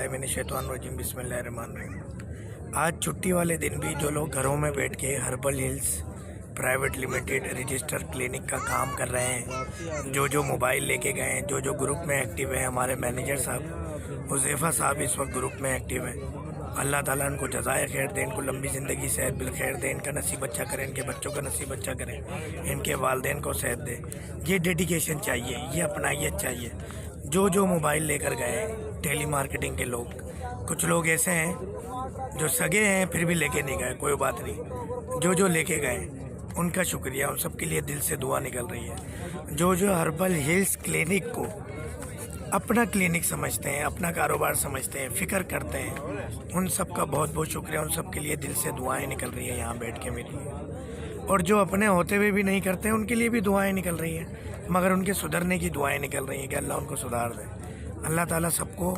बिस्मिल्लाहिर्रहमानिर्रहीम बिस्मिल्लाहिर्रहमानिर्रहीम। आज छुट्टी वाले दिन भी जो लोग घरों में बैठ के herbal hills private limited register clinic का काम कर रहे हैं, जो मोबाइल लेके गए हैं, जो ग्रुप में एक्टिव है, हमारे मैनेजर साहब हुज़ैफ़ा साहब इस वक्त ग्रुप में एक्टिव हैं। अल्लाह ताला इनको जज़ाए खैर दे, इनको लंबी ज़िंदगी सेहत बिल खैर दे, इनका नसीब अच्छा करें, इनके बच्चों का नसीब अच्छा करें, इनके वालिदैन को सेहत दे। ये डेडिकेशन चाहिए, ये अपनाइयत चाहिए। जो मोबाइल लेकर गए टेली मार्केटिंग के लोग, कुछ लोग ऐसे हैं जो सगे हैं फिर भी लेके नहीं गए, कोई बात नहीं। जो लेके गए उनका शुक्रिया, उन सब के लिए दिल से दुआ निकल रही है। जो हर्बल हिल्स क्लिनिक को अपना क्लिनिक समझते हैं, अपना कारोबार समझते हैं, फ़िक्र करते हैं, उन सब का बहुत बहुत शुक्रिया। उन सब के लिए दिल से दुआएं निकल रही है यहाँ बैठ के मेरी। और जो अपने होते हुए भी नहीं करते हैं उनके लिए भी दुआएं निकल रही हैं, मगर उनके सुधरने की दुआएं निकल रही हैं कि अल्लाह उनको सुधार दे। अल्लाह ताला सबको